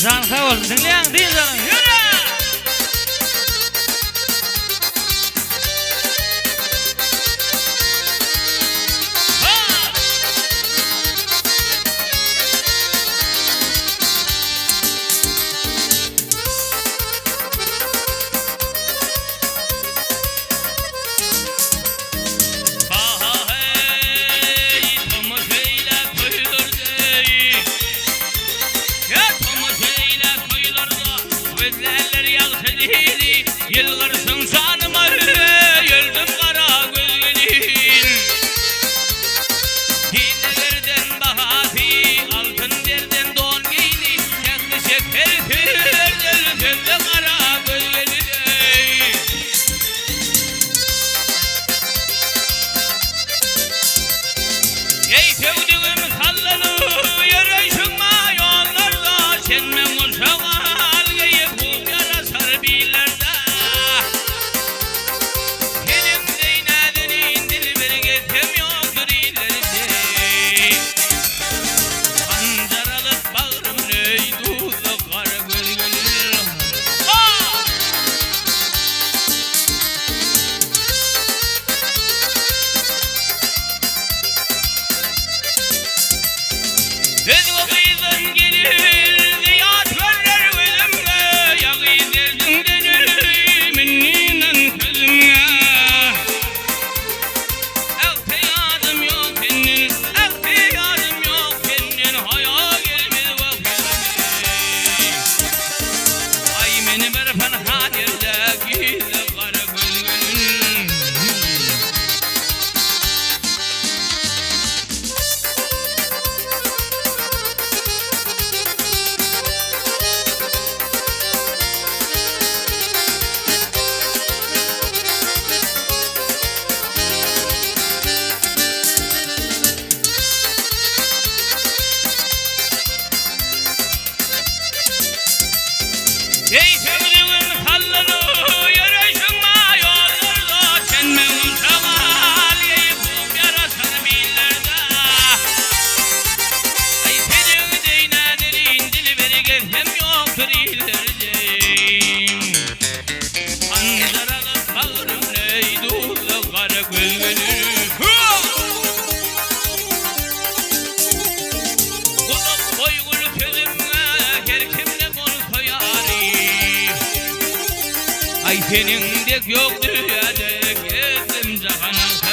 Can sağ olsun. Dinleyen değil mi? Yürü! Yılgırsın sanıma yöldüm kara gölgenin Hilelerden bahati altın derden don giydi Çekli şeker tüylerden kara gölgenin Ey sevdiğim sallanı yarışma yollarda Senme muşaval geyip bu yara sarbiler Ey sevdiğim sallanı yarışma yollarda Senme unutamal yiyip bu yara sarbilerde Ay senin deyna derin dilberi gezmem yoktur illerde Manzaralı bağrım neydu da kara gölgelir Kulak koygulu sözüme her kimle konuşsa yari Ay senin de yok dünyada gezdim cahanan